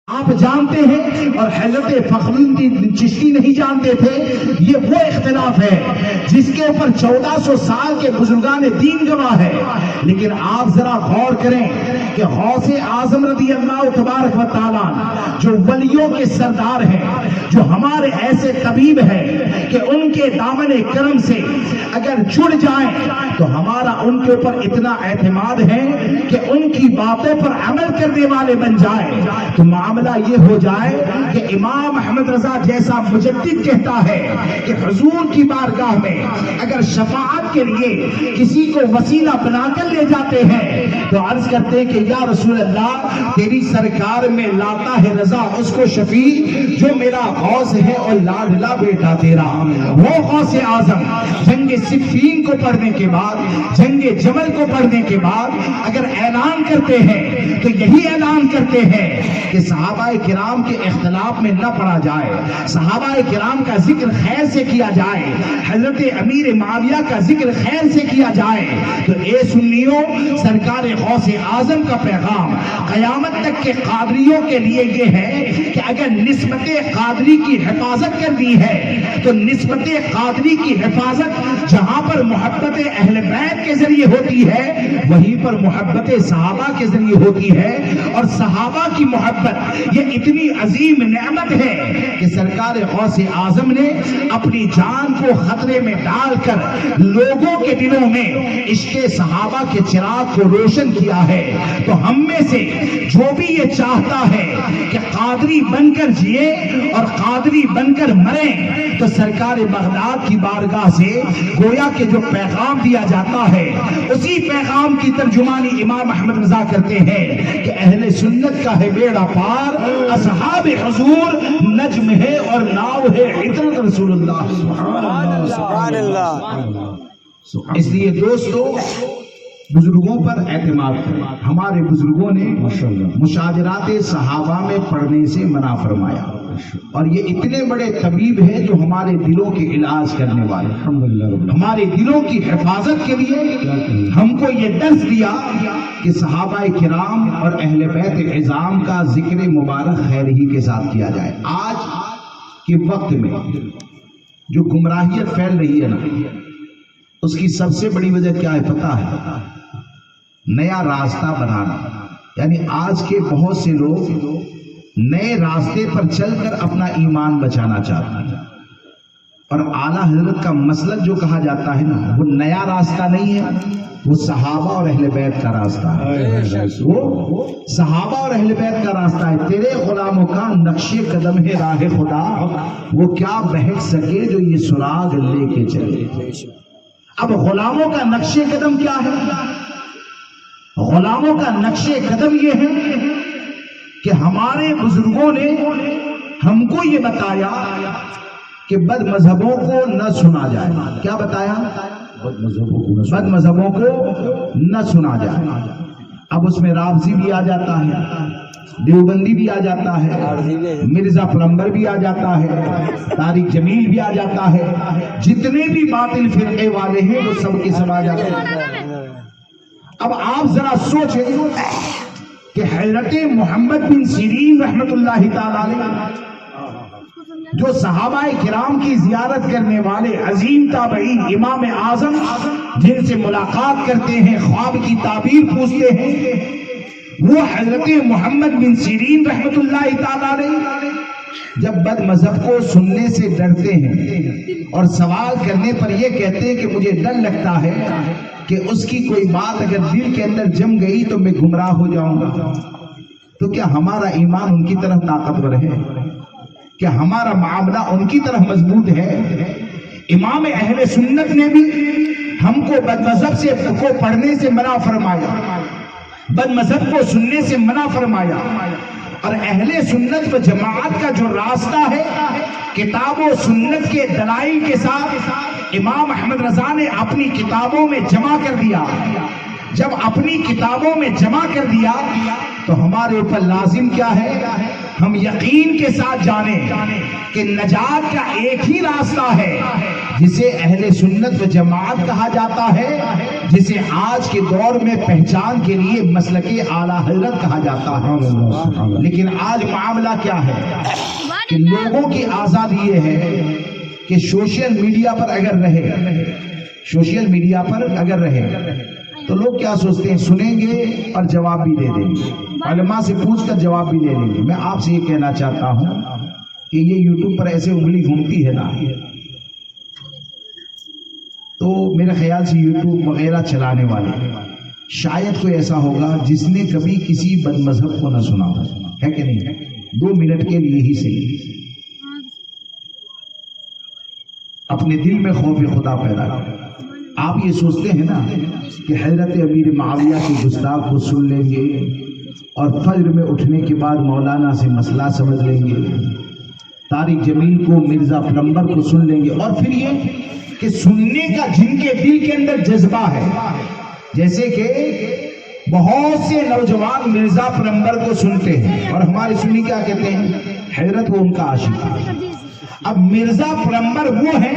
آپ جانتے ہیں اور حضرت فخرالدین چشتی نہیں جانتے تھے. یہ وہ اختلاف ہے جس کے اوپر 1400 سال کے بزرگان دین گواہ ہے. لیکن آپ ذرا غور کریں کہ غوث اعظم رضی اللہ تبارک و تعالیٰ جو ولیوں کے سردار ہیں, جو ہمارے ایسے طبیب ہیں کہ ان کے دامن کرم سے اگر جڑ جائیں تو ہمارا ان کے اوپر اتنا اعتماد ہے کہ ان کی باتوں پر عمل کرنے والے بن جائیں تو معاملہ یہ ہو جائے کہ امام احمد رضا جیسا مجدد کہتا ہے کہ حضور کی بارگاہ میں اگر شفاعت کے لیے کسی کو وسیلہ بنا کر لے جاتے ہیں تو عرض کرتے ہیں کہ یا رسول اللہ تیری سرکار میں لاتا ہے رضا اس کو شفیع جو میرا غوث ہے اور لاڈلا بیٹا تیرا. وہ غوث اعظم جنگ صفین کو پڑھنے کے بعد, جنگ جمل کو پڑھنے کے بعد اگر اعلان کرتے ہیں تو یہی اعلان کرتے ہیں کہ صحابہ کرام کے اختلاف میں نہ پڑا جائے, صحابہ کرام کا ذکر خیر سے کیا جائے, حضرت امیر معاویہ کا ذکر خیر سے کیا جائے. تو اے سنیوں, سرکار غوث اعظم کا پیغام قیامت تک کے قادریوں کے لیے یہ ہے کہ اگر نسبت قادری کی حفاظت کرنی ہے تو نسبت قادری کی حفاظت جہاں پر محبت اہل بیت کے ذریعے ہوتی ہے وہیں پر محبت صحابہ کے ذریعے ہوتی ہے. اور صحابہ کی محبت یہ اتنی عظیم نعمت ہے کہ سرکار غوث اعظم نے اپنی جان کو خطرے میں ڈال کر لوگوں کے دلوں میں عشق صحابہ کے چراغ کو روشن کیا ہے. تو ہم میں سے جو بھی یہ چاہتا ہے کہ قادری بن کر جیے اور قادری بن کر مریں تو سرکار بغداد کی بارگاہ سے گویا کہ جو پیغام دیا جاتا ہے اسی پیغام کی ترجمانی امام احمد رضا کرتے ہیں کہ اہل سنت کا ہے بیڑا پار, اصحاب حضور نجم ہے اور ناؤ ہے عطرت رسول اللہ. سبحان اللہ. اس لیے دوستو بزرگوں پر اعتماد کریں. ہمارے بزرگوں نے مشاجرات صحابہ میں پڑھنے سے منع فرمایا اور یہ اتنے بڑے طبیب ہیں جو ہمارے دلوں کے علاج کرنے والے, ہمارے دلوں کی حفاظت کے لیے ہم کو یہ درس دیا کہ صحابہ کرام اور اہل بیت عظام کا ذکر مبارک خیر ہی کے ساتھ کیا جائے. آج کے وقت میں جو گمراہیت پھیل رہی ہے نا, اس کی سب سے بڑی وجہ کیا ہے پتہ ہے؟ نیا راستہ بنانا. یعنی آج کے بہت سے لوگ نئے راستے پر چل کر اپنا ایمان بچانا چاہتے ہیں اور اعلیٰ حضرت کا مسلک جو کہا جاتا ہے نا وہ نیا راستہ نہیں ہے, وہ صحابہ اور اہل بیت کا راستہ ہے. وہ صحابہ اور اہل بیت کا راستہ ہے. تیرے غلاموں کا نقش قدم ہے راہ خدا, وہ کیا بہک سکے جو یہ سراغ لے کے چلے. اب غلاموں کا نقش قدم کیا ہے؟ غلاموں کا نقش قدم یہ ہے کہ ہمارے بزرگوں نے ہم کو یہ بتایا کہ بد مذہبوں کو نہ سنا جائے. کیا بتایا؟ بد مذہبوں کو نہ سنا جائے. اب اس میں رافضی بھی آ جاتا ہے, دیوبندی بھی آ جاتا ہے, مرزا پلمبر بھی آ جاتا ہے, طارق جمیل بھی آ جاتا ہے, جتنے بھی باطل فرقے والے ہیں وہ سب کے سب آ جاتے ہیں. اب آپ ذرا سوچیں کہ حضرت محمد بن سیرین رحمت اللہ تعالی علیہ جو صحابہ کرام کی زیارت کرنے والے عظیم تابعین امام اعظم جن سے ملاقات کرتے ہیں, خواب کی تعبیر پوچھتے ہیں, وہ حضرت محمد بن سیرین رحمت اللہ تعالی علیہ جب بد مذہب کو سننے سے ڈرتے ہیں اور سوال کرنے پر یہ کہتے ہیں کہ مجھے ڈر لگتا ہے کہ اس کی کوئی بات اگر دل کے اندر جم گئی تو میں گمراہ ہو جاؤں گا, تو کیا ہمارا ایمان ان کی طرح طاقتور ہے؟ کیا ہمارا معاملہ ان کی طرح مضبوط ہے؟ امام اہل سنت نے بھی ہم کو بد مذہب سے کو پڑھنے سے منع فرمایا, بد مذہب کو سننے سے منع فرمایا. اور اہل سنت و جماعت کا جو راستہ ہے کتاب و سنت کے دلائل کے ساتھ امام احمد رضا نے اپنی کتابوں میں جمع کر دیا. جب اپنی کتابوں میں جمع کر دیا تو ہمارے اوپر لازم کیا ہے ہم یقین کے ساتھ جانیں کہ نجات کا ایک ہی راستہ ہے جسے اہل سنت و جماعت کہا جاتا ہے، جسے آج کے دور میں پہچان کے لیے مسلک اعلیٰ حضرت کہا جاتا ہے۔ لیکن آج معاملہ کیا ہے کہ لوگوں کی آزادی یہ ہے کہ سوشل میڈیا پر اگر رہے تو لوگ کیا سوچتے ہیں، سنیں گے اور جواب بھی دے دیں گے، علماء سے پوچھ کر جواب بھی لے لیں گے۔ میں آپ سے یہ کہنا چاہتا ہوں کہ یہ یوٹیوب پر ایسے انگلی گھومتی ہے نا، تو میرے خیال سے یوٹیوب وغیرہ چلانے والے شاید کوئی ایسا ہوگا جس نے کبھی کسی بد مذہب کو نہ سنا ہو، ہے کہ نہیں؟ 2 منٹ کے لیے ہی صحیح اپنے دل میں خوف خدا پیدا کریں۔ آپ یہ سوچتے ہیں نا کہ حضرت امیر معاویہ کی گستاخ کو سن لیں گے اور فجر میں اٹھنے کے بعد مولانا سے مسئلہ سمجھ لیں گے، طارق جمیل کو، مرزا پلمبر کو سن لیں گے، اور پھر یہ کہ سننے کا جن کے دل کے اندر جذبہ ہے، جیسے کہ بہت سے نوجوان مرزا پلمبر کو سنتے ہیں اور ہمارے سنی کیا کہتے ہیں، حضرت وہ ان کا عاشق ہے۔ اب مرزا پلمبر وہ ہیں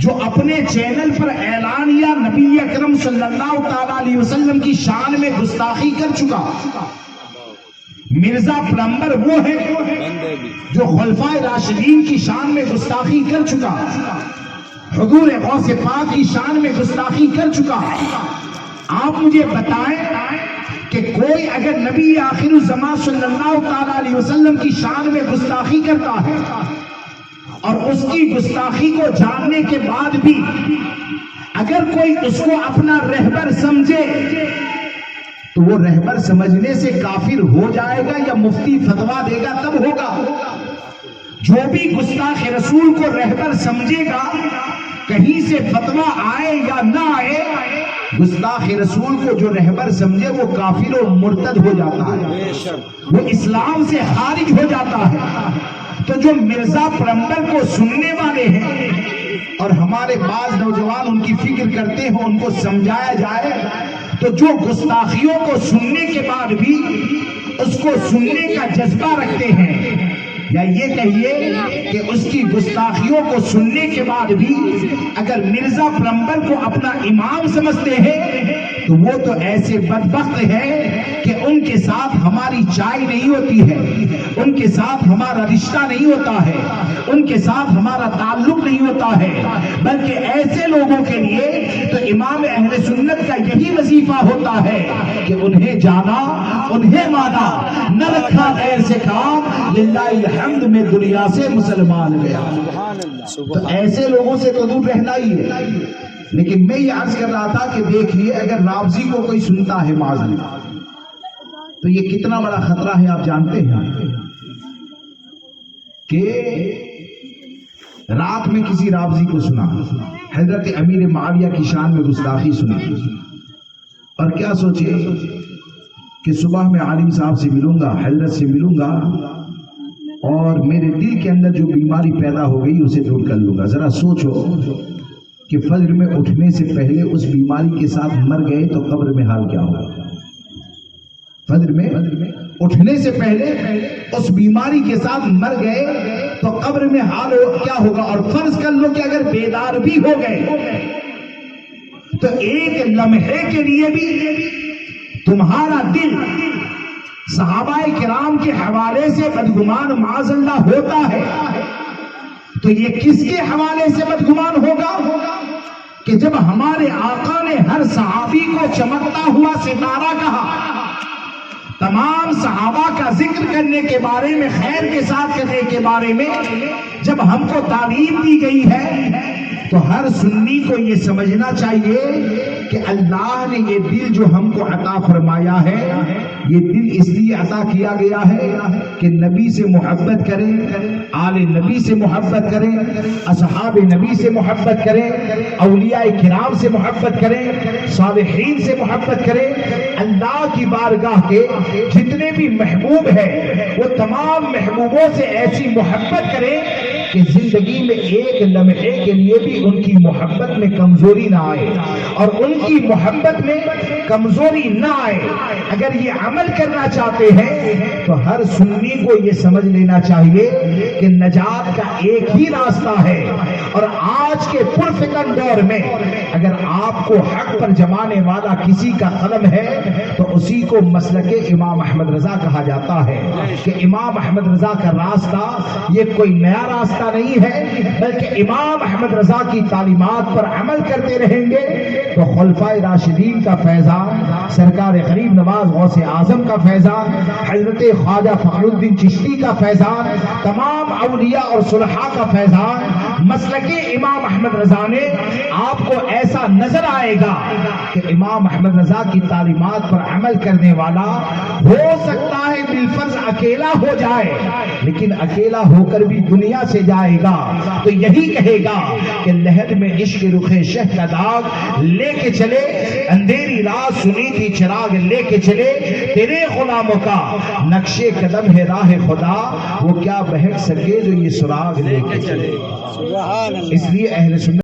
جو اپنے چینل پر اعلان یا نبی اکرم صلی اللہ تعالی علیہ وسلم کی شان میں گستاخی کر چکا۔ مرزا پلمبر وہ ہے جو خلفائے راشدین کی شان میں گستاخی کر چکا، حضور غوث پاک کی شان میں گستاخی کر چکا۔ آپ مجھے بتائیں کہ کوئی اگر نبی آخر الزمان صلی اللہ تعالی علیہ وسلم کی شان میں گستاخی کرتا ہے اور اس کی گستاخی کو جاننے کے بعد بھی اگر کوئی اس کو اپنا رہبر سمجھے تو وہ رہبر سمجھنے سے کافر ہو جائے گا یا مفتی فتویٰ دے گا تب ہوگا؟ جو بھی گستاخ رسول کو رہبر سمجھے گا، کہیں سے فتویٰ آئے یا نہ آئے، گستاخ رسول کو جو رہبر سمجھے وہ کافر و مرتد ہو جاتا ہے، وہ اسلام سے خارج ہو جاتا ہے۔ تو جو مرزا پلمبر کو سننے والے ہیں اور ہمارے بعض نوجوان ان کی فکر کرتے ہیں ان کو سمجھایا جائے، تو جو گستاخیوں کو سننے کے بعد بھی اس کو سننے کا جذبہ رکھتے ہیں، یا یہ کہیے کہ اس کی گستاخیوں کو سننے کے بعد بھی اگر مرزا پلمبر کو اپنا امام سمجھتے ہیں تو وہ تو ایسے بدبخت ہے کہ ان کے ساتھ ہماری چائے نہیں ہوتی ہے، ان کے ساتھ ہمارا رشتہ نہیں ہوتا ہے، ان کے ساتھ ہمارا تعلق نہیں ہوتا ہے، بلکہ ایسے لوگوں کے لیے تو امام اہل سنت کا یہی وظیفہ ہوتا ہے کہ انہیں جانا، انہیں مانا، نہ رکھا غیر سے کام، للہ الحمد میں دنیا سے مسلمان گیا۔ تو ایسے لوگوں سے تو دور رہنا ہی ہے۔ لیکن میں یہ عرض کر رہا تھا کہ دیکھیے اگر رافضی کو کوئی سنتا ہے معذرت تو یہ کتنا بڑا خطرہ ہے، آپ جانتے ہیں کہ رات میں کسی رافضی کو سنا حضرت امیر معاویہ کی شان میں گستاخی سنی، اور کیا سوچے کہ صبح میں عالم صاحب سے ملوں گا، حضرت سے ملوں گا، اور میرے دل کے اندر جو بیماری پیدا ہو گئی اسے دور کر لوں گا۔ ذرا سوچو کہ فجر میں اٹھنے سے پہلے اس بیماری کے ساتھ مر گئے تو قبر میں حال کیا ہوگا؟ فجر میں اٹھنے سے پہلے اس بیماری کے ساتھ مر گئے تو قبر میں حال کیا ہوگا؟ اور فرض کر لو کہ اگر بیدار بھی ہو گئے تو ایک لمحے کے لیے بھی تمہارا دل صحابہ کرام کے حوالے سے بدگمان معاذ اللہ ہوتا ہے، تو یہ کس کے حوالے سے بدگمان ہوگا کہ جب ہمارے آقا نے ہر صحابی کو چمکتا ہوا ستارہ کہا، تمام صحابہ کا ذکر کرنے کے بارے میں، خیر کے ساتھ کرنے کے بارے میں جب ہم کو تعلیم دی گئی ہے، تو ہر سنی کو یہ سمجھنا چاہیے کہ اللہ نے یہ دل جو ہم کو عطا فرمایا ہے، یہ دل اس لیے عطا کیا گیا ہے کہ نبی سے محبت کریں، آل نبی سے محبت کریں، اصحاب نبی سے محبت کریں، اولیاء کرام سے محبت کریں، صالحین سے محبت کریں، اللہ کی بارگاہ کے جتنے بھی محبوب ہیں وہ تمام محبوبوں سے ایسی محبت کریں کہ زندگی میں ایک لمحے کے لیے بھی ان کی محبت میں کمزوری نہ آئے، اور ان کی محبت میں کمزوری نہ آئے۔ اگر یہ عمل کرنا چاہتے ہیں تو ہر سنی کو یہ سمجھ لینا چاہیے کہ نجات کا ایک ہی راستہ ہے، اور آج کے پرفتن دور میں اگر آپ کو حق پر جمانے والا کسی کا قلم ہے تو اسی کو مسلک امام احمد رضا کہا جاتا ہے، کہ امام احمد رضا کا راستہ یہ کوئی نیا راستہ نہیں ہے، بلکہ امام احمد رضا کی تعلیمات پر عمل کرتے رہیں گے تو خلفائے راشدین کا فیضان، سرکار غریب نواز غوث اعظم کا فیضان، حضرت خواجہ فخر الدین چشتی کا فیضان، تمام اولیاء اور صلحاء کا فیضان، مسلک امام احمد رضا نے آپ کو ایسا نظر آئے گا کہ امام احمد رضا کی تعلیمات پر عمل کرنے والا ہو سکتا ہے بالفرض اکیلا ہو جائے، لیکن اکیلا ہو کر بھی دنیا سے جائے گا تو یہی کہے گا کہ لہد میں عشق رخ شہ کا داغ لے کے چلے، اندھیری رات سنی تھی چراغ لے کے چلے، تیرے غلاموں کا نقش قدم ہے راہ خدا، وہ کیا بہک سکے جو یہ سراغ لے کے چلے۔ سبحان اللہ۔ اس لیے اہل سنت